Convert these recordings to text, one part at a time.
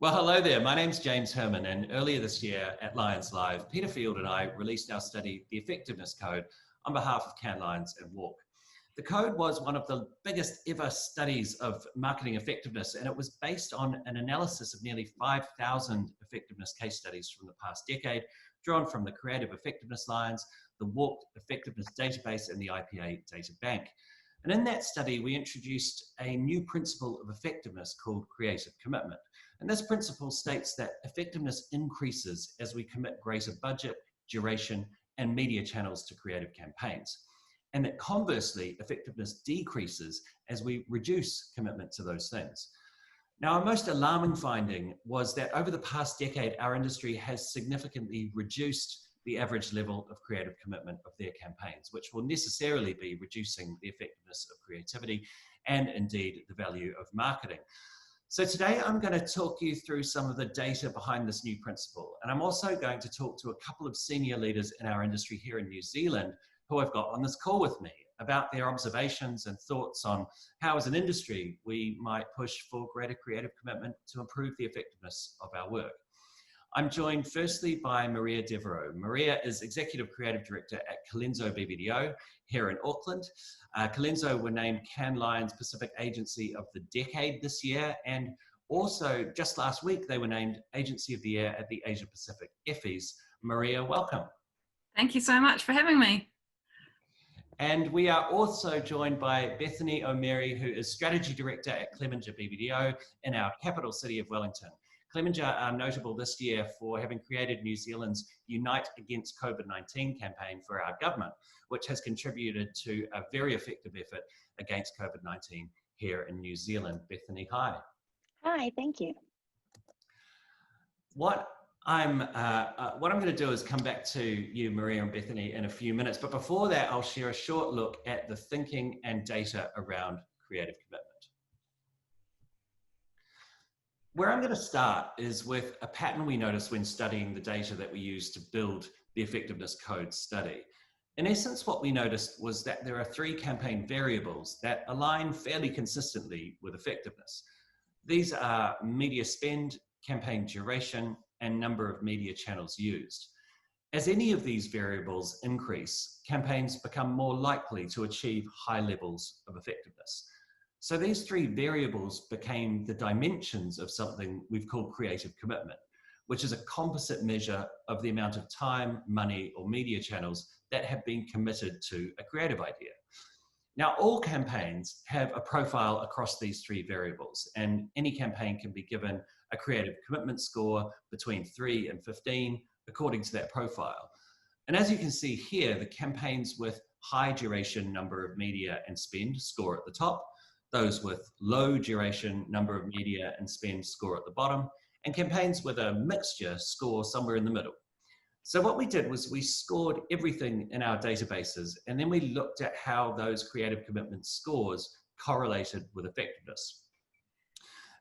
Well, hello there. My name's James Hurman, and earlier this year at Lions Live, Peter Field and I released our study, The Effectiveness Code, on behalf of Can Lions and Walk. The code was one of the biggest ever studies of marketing effectiveness, and it was based on an analysis of nearly 5,000 effectiveness case studies from the past decade, drawn from the Creative Effectiveness Lines, the Walk Effectiveness Database, and the IPA Data Bank. And in that study, we introduced a new principle of effectiveness called creative commitment. And this principle states that effectiveness increases as we commit greater budget, duration, and media channels to creative campaigns. And that conversely, effectiveness decreases as we reduce commitment to those things. Now, our most alarming finding was that over the past decade, our industry has significantly reduced the average level of creative commitment of their campaigns, which will necessarily be reducing the effectiveness of creativity and indeed the value of marketing. So today I'm going to talk you through some of the data behind this new principle. And I'm also going to talk to a couple of senior leaders in our industry here in New Zealand who I've got on this call with me about their observations and thoughts on how as an industry we might push for greater creative commitment to improve the effectiveness of our work. I'm joined firstly by Maria Devereux. Maria is Executive Creative Director at Colenso BBDO here in Auckland. Colenso were named Can Lions Pacific Agency of the Decade this year, and also just last week they were named Agency of the Year at the Asia Pacific Effies. Maria, welcome. Thank you so much for having me. And we are also joined by Bethany Omeri, who is Strategy Director at Clemenger BBDO in our capital city of Wellington. Clemenger are notable this year for having created New Zealand's Unite Against COVID-19 campaign for our government, which has contributed to a very effective effort against COVID-19 here in New Zealand. Bethany, hi. Hi, thank you. What I'm going to do is come back to you, Maria and Bethany, in a few minutes. But before that, I'll share a short look at the thinking and data around creative commitment. Where I'm going to start is with a pattern we noticed when studying the data that we used to build the effectiveness code study. In essence, what we noticed was that there are three campaign variables that align fairly consistently with effectiveness. These are media spend, campaign duration, and number of media channels used. As any of these variables increase, campaigns become more likely to achieve high levels of effectiveness. So these three variables became the dimensions of something we've called creative commitment, which is a composite measure of the amount of time, money, or media channels that have been committed to a creative idea. Now, all campaigns have a profile across these three variables, and any campaign can be given a creative commitment score between 3 and 15 according to that profile. And as you can see here, the campaigns with high duration number of media and spend score at the top, those with low duration number of media and spend score at the bottom, and campaigns with a mixture score somewhere in the middle. So what we did was we scored everything in our databases, and then we looked at how those creative commitment scores correlated with effectiveness.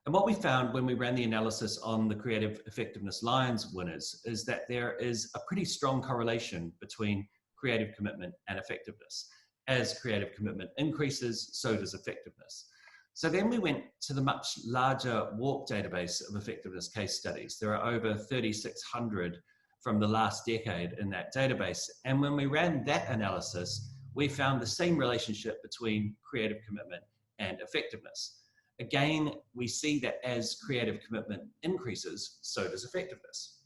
And what we found when we ran the analysis on the Creative Effectiveness Lions winners is that there is a pretty strong correlation between creative commitment and effectiveness. As creative commitment increases, so does effectiveness. So then we went to the much larger Walk database of effectiveness case studies. There are over 3,600 from the last decade in that database. And when we ran that analysis, we found the same relationship between creative commitment and effectiveness. Again, we see that as creative commitment increases, so does effectiveness.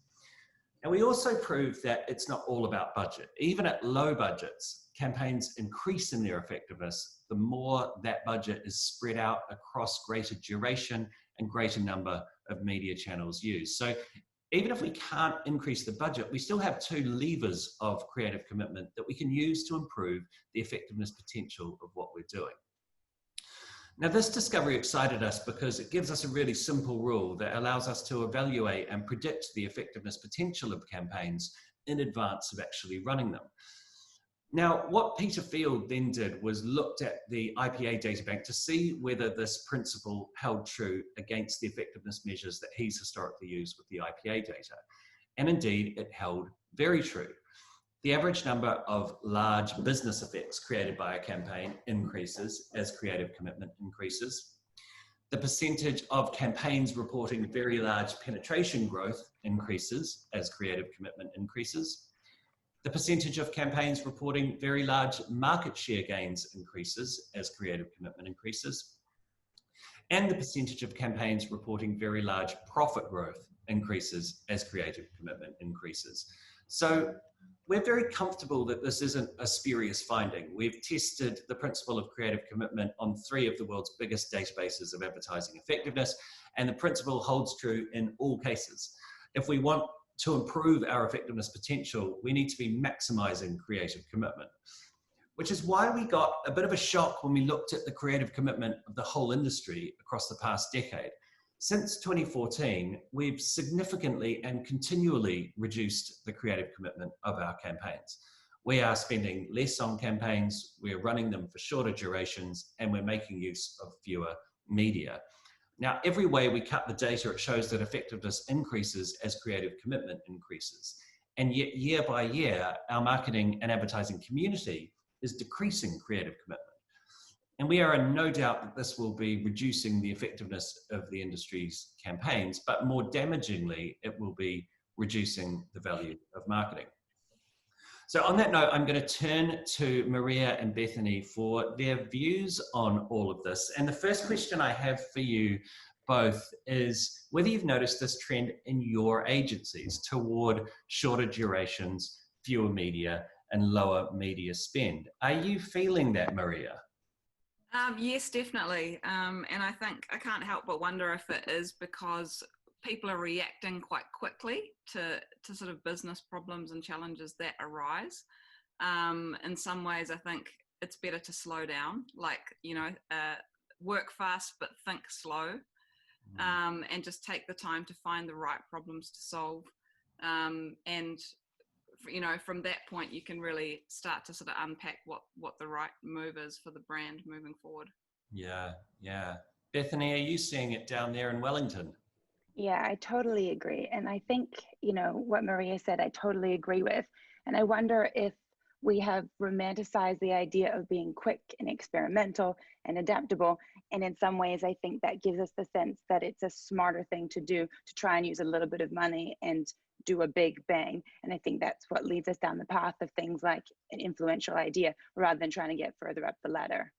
And we also proved that it's not all about budget. Even at low budgets, campaigns increase in their effectiveness the more that budget is spread out across greater duration and greater number of media channels used. So even if we can't increase the budget, we still have two levers of creative commitment that we can use to improve the effectiveness potential of what we're doing. Now, this discovery excited us because it gives us a really simple rule that allows us to evaluate and predict the effectiveness potential of campaigns in advance of actually running them. Now, what Peter Field then did was looked at the IPA databank to see whether this principle held true against the effectiveness measures that he's historically used with the IPA data. And indeed, it held very true. The average number of large business effects created by a campaign increases as creative commitment increases. The percentage of campaigns reporting very large penetration growth increases as creative commitment increases. The percentage of campaigns reporting very large market share gains increases as creative commitment increases. And the percentage of campaigns reporting very large profit growth increases as creative commitment increases. So we're very comfortable that this isn't a spurious finding. We've tested the principle of creative commitment on 3 of the world's biggest databases of advertising effectiveness, and the principle holds true in all cases. If we want to improve our effectiveness potential, we need to be maximizing creative commitment, which is why we got a bit of a shock when we looked at the creative commitment of the whole industry across the past decade. Since 2014, we've significantly and continually reduced the creative commitment of our campaigns. We are spending less on campaigns, we're running them for shorter durations, and we're making use of fewer media. Now, every way we cut the data, it shows that effectiveness increases as creative commitment increases. And yet, year by year, our marketing and advertising community is decreasing creative commitment. And we are in no doubt that this will be reducing the effectiveness of the industry's campaigns, but more damagingly, it will be reducing the value of marketing. So on that note, I'm going to turn to Maria and Bethany for their views on all of this. And the first question I have for you both is whether you've noticed this trend in your agencies toward shorter durations, fewer media, and lower media spend. Are you feeling that, Maria? Yes, definitely. And I think I can't help but wonder if it is because people are reacting quite quickly to sort of business problems and challenges that arise. In some ways, I think it's better to slow down, like, work fast, but think slow, and just take the time to find the right problems to solve. And from that point, you can really start to sort of unpack what the right move is for the brand moving forward. Yeah. Bethany, are you seeing it down there in Wellington? Yeah, I totally agree. And I think, what Maria said, I totally agree with. And I wonder if we have romanticized the idea of being quick and experimental and adaptable. And in some ways, I think that gives us the sense that it's a smarter thing to do, to try and use a little bit of money and do a big bang. And I think that's what leads us down the path of things like an influential idea rather than trying to get further up the ladder.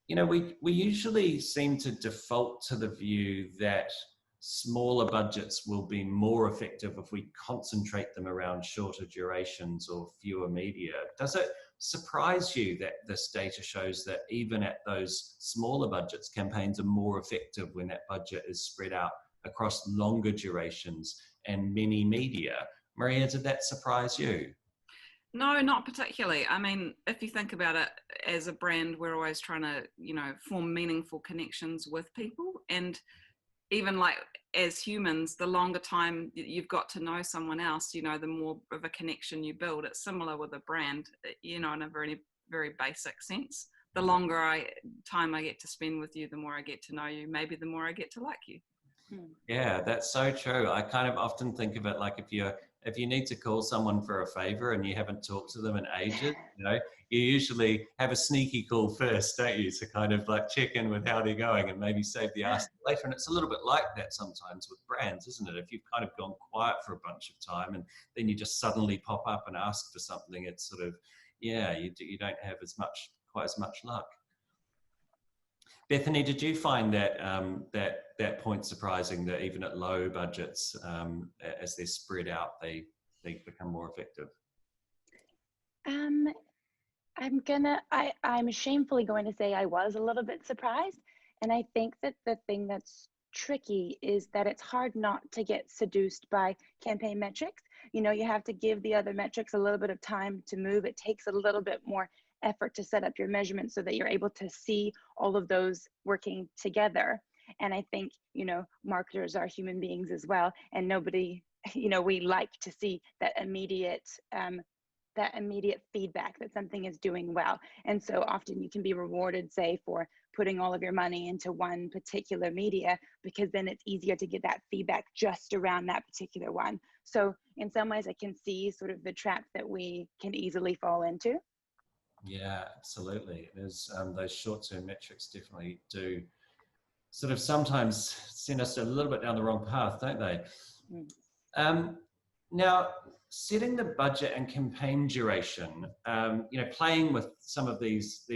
We usually seem to default to the view that smaller budgets will be more effective if we concentrate them around shorter durations or fewer media. Does it surprise you that this data shows that even at those smaller budgets, campaigns are more effective when that budget is spread out across longer durations and many media? Maria, did that surprise you? No, not particularly. I mean, if you think about it, as a brand, we're always trying to, form meaningful connections with people. And even like as humans, the longer time you've got to know someone else, the more of a connection you build. It's similar with a brand, in a very, very basic sense. The longer time I get to spend with you, the more I get to know you, maybe the more I get to like you. Yeah, that's so true. I kind of often think of it like if you need to call someone for a favor and you haven't talked to them in ages, you usually have a sneaky call first, don't you? To kind of like check in with how they're going and maybe save the ask later. And it's a little bit like that sometimes with brands, isn't it? If you've kind of gone quiet for a bunch of time and then you just suddenly pop up and ask for something, it's sort of, you don't have quite as much luck. Bethany, did you find that that point surprising, that even at low budgets, as they're spread out, they become more effective? I'm shamefully going to say I was a little bit surprised. And I think that the thing that's tricky is that it's hard not to get seduced by campaign metrics. You have to give the other metrics a little bit of time to move. It takes a little bit more effort to set up your measurements so that you're able to see all of those working together. And I think, marketers are human beings as well. And nobody, we like to see that immediate feedback that something is doing well. And so often you can be rewarded, say, for putting all of your money into one particular media, because then it's easier to get that feedback just around that particular one. So in some ways I can see sort of the trap that we can easily fall into. Yeah, absolutely. There's those short-term metrics definitely do sort of sometimes send us a little bit down the wrong path, don't they? Now, setting the budget and campaign duration, playing with some of these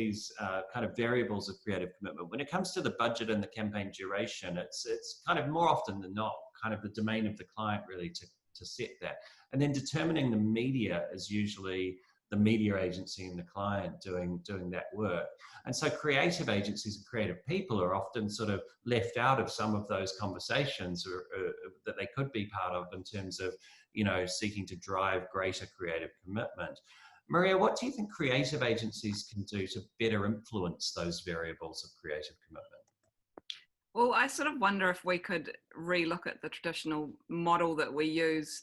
kind of variables of creative commitment. When it comes to the budget and the campaign duration, it's kind of more often than not kind of the domain of the client really to set that. And then determining the media is usually the media agency and the client doing that work. And so creative agencies and creative people are often sort of left out of some of those conversations that they could be part of in terms of, seeking to drive greater creative commitment. Maria, what do you think creative agencies can do to better influence those variables of creative commitment? Well, I sort of wonder if we could relook at the traditional model that we use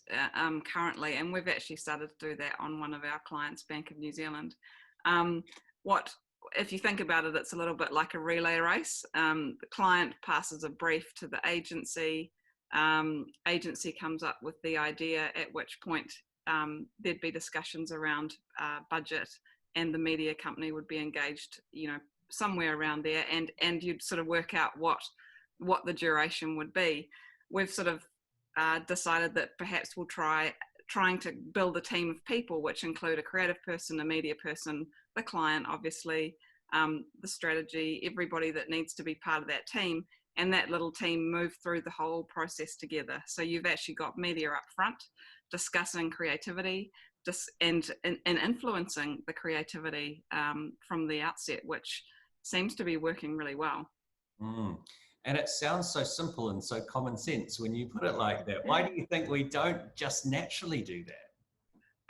currently, and we've actually started to do that on one of our clients, Bank of New Zealand. If you think about it, it's a little bit like a relay race. The client passes a brief to the agency. Agency comes up with the idea, at which point there'd be discussions around budget, and the media company would be engaged, somewhere around there, and you'd sort of work out what the duration would be. We've sort of decided that perhaps we'll trying to build a team of people, which include a creative person, a media person, the client, obviously, the strategy, everybody that needs to be part of that team, and that little team move through the whole process together. So you've actually got media up front discussing creativity, and influencing the creativity from the outset, which seems to be working really well. And it sounds so simple and so common sense when you put it like that. Why do you think we don't just naturally do that?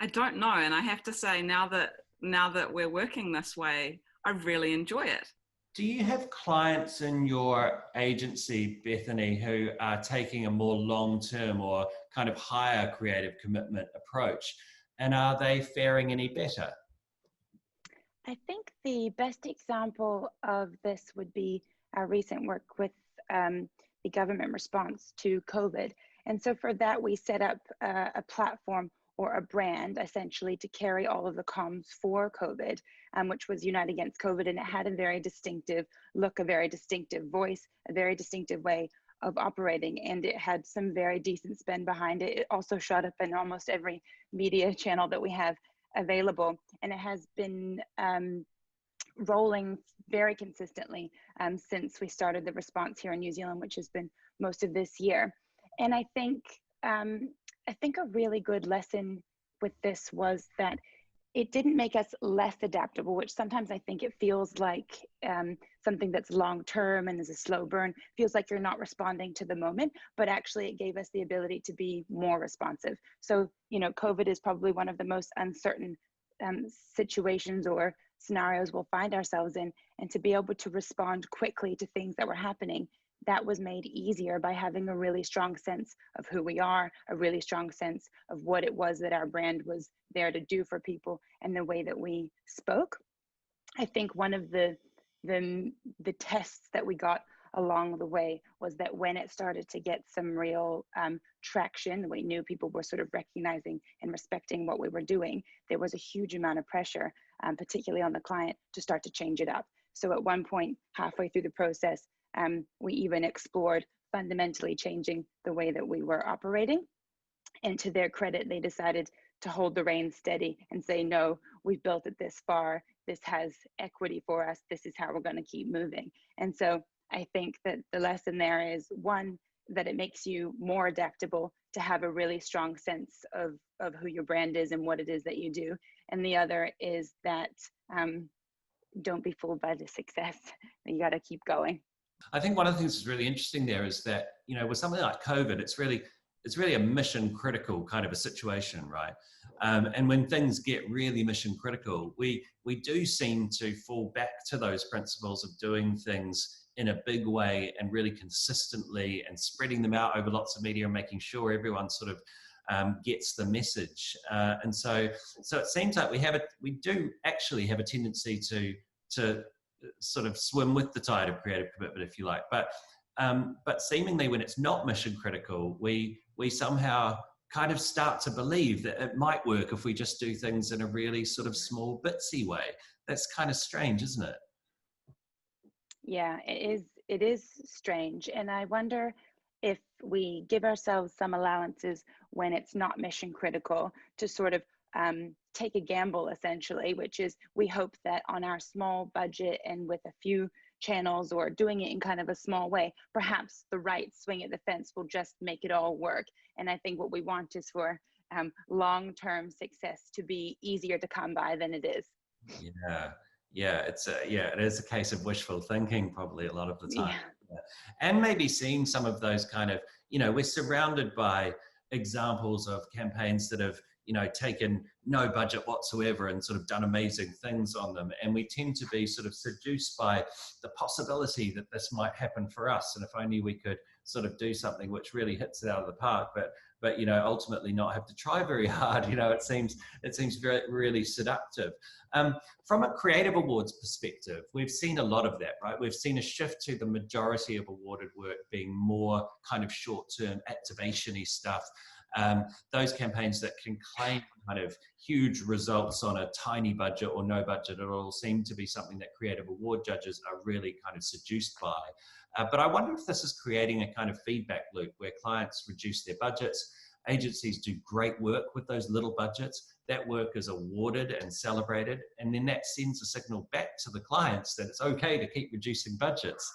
I don't know, and I have to say, now that we're working this way, I really enjoy it. Do you have clients in your agency, Bethany, who are taking a more long-term or kind of higher creative commitment approach? And are they faring any better? I think the best example of this would be our recent work with the government response to COVID. And so for that, we set up a platform or a brand essentially to carry all of the comms for COVID, which was Unite Against COVID. And it had a very distinctive look, a very distinctive voice, a very distinctive way of operating. And it had some very decent spend behind it. It also shot up in almost every media channel that we have available. And it has been rolling very consistently since we started the response here in New Zealand, which has been most of this year. And I think a really good lesson with this was that it didn't make us less adaptable, which sometimes I think it feels like something that's long-term and is a slow burn, feels like you're not responding to the moment, but actually it gave us the ability to be more responsive. So, COVID is probably one of the most uncertain situations or scenarios we'll find ourselves in, and to be able to respond quickly to things that were happening, that was made easier by having a really strong sense of who we are, a really strong sense of what it was that our brand was there to do for people, and the way that we spoke. I think one of the tests that we got along the way was that when it started to get some real traction, we knew people were sort of recognizing and respecting what we were doing, there was a huge amount of pressure, particularly on the client, to start to change it up. So at one point, halfway through the process, we even explored fundamentally changing the way that we were operating. And to their credit, they decided to hold the reins steady and say, no, we've built it this far. This has equity for us. This is how we're going to keep moving. And so I think that the lesson there is, one, that it makes you more adaptable to have a really strong sense of who your brand is and what it is that you do. And the other is that don't be fooled by the success. You got to keep going. I think one of the things that's really interesting there is that, with something like COVID, it's really a mission critical kind of a situation, right? And when things get really mission critical, we do seem to fall back to those principles of doing things in a big way and really consistently, and spreading them out over lots of media and making sure everyone sort of gets the message. And so it seems like we do actually have a tendency to sort of swim with the tide of creative commitment, if you like. But seemingly when it's not mission critical, we somehow kind of start to believe that it might work if we just do things in a really sort of small bitsy way. That's kind of strange, isn't it? Yeah, it it is strange. And I wonder if we give ourselves some allowances when it's not mission critical to sort of take a gamble, essentially, which is we hope that on our small budget and with a few channels or doing it in kind of a small way, perhaps the right swing at the fence will just make it all work. And I think what we want is for long-term success to be easier to come by than it is. Yeah, it is a case of wishful thinking probably a lot of the time. Yeah. And maybe seeing some of those kind of, we're surrounded by examples of campaigns that have, taken no budget whatsoever and sort of done amazing things on them. And we tend to be sort of seduced by the possibility that this might happen for us. And if only we could sort of do something which really hits it out of the park, but ultimately not have to try very hard. It seems very, really seductive. From a Creative Awards perspective, we've seen a lot of that, right? We've seen a shift to the majority of awarded work being more kind of short-term activation-y stuff. Those campaigns that can claim kind of huge results on a tiny budget or no budget at all seem to be something that creative award judges are really kind of seduced by. But I wonder if this is creating a kind of feedback loop where clients reduce their budgets, agencies do great work with those little budgets, that work is awarded and celebrated, and then that sends a signal back to the clients that it's okay to keep reducing budgets,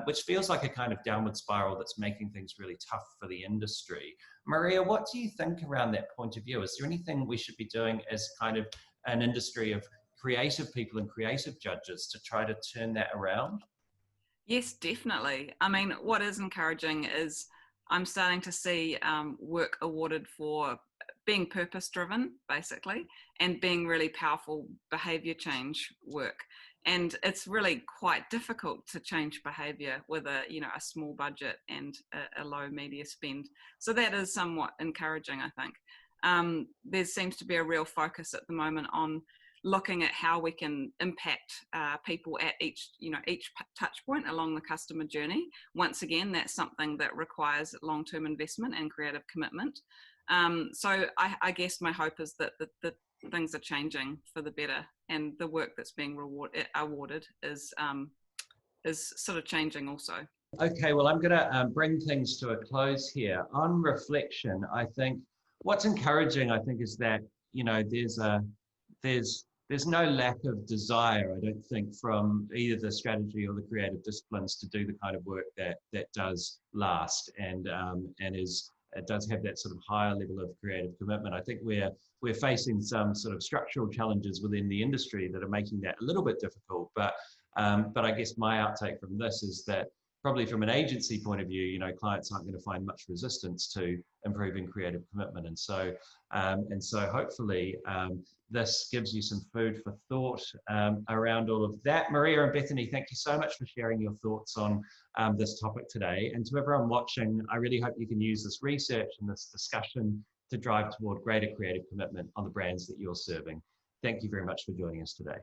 which feels like a kind of downward spiral that's making things really tough for the industry. Maria, what do you think around that point of view? Is there anything we should be doing as kind of an industry of creative people and creative judges to try to turn that around? Yes, definitely. I mean, what is encouraging is I'm starting to see work awarded for being purpose-driven, basically, and being really powerful behavior change work. And it's really quite difficult to change behavior with a small budget and a low media spend. So that is somewhat encouraging, I think. There seems to be a real focus at the moment on looking at how we can impact people at each touch point along the customer journey. Once again, that's something that requires long-term investment and creative commitment. So I guess my hope is that the things are changing for the better, and the work that's being awarded is sort of changing also. Okay, well, I'm going to bring things to a close here. On reflection, I think what's encouraging, is that there's no lack of desire, I don't think, from either the strategy or the creative disciplines to do the kind of work that does last and it does have that sort of higher level of creative commitment. I think we're facing some sort of structural challenges within the industry that are making that a little bit difficult. But I guess my outtake from this is that probably from an agency point of view, clients aren't going to find much resistance to improving creative commitment. And so hopefully this gives you some food for thought around all of that. Maria and Bethany, thank you so much for sharing your thoughts on this topic today. And to everyone watching, I really hope you can use this research and this discussion to drive toward greater creative commitment on the brands that you're serving. Thank you very much for joining us today.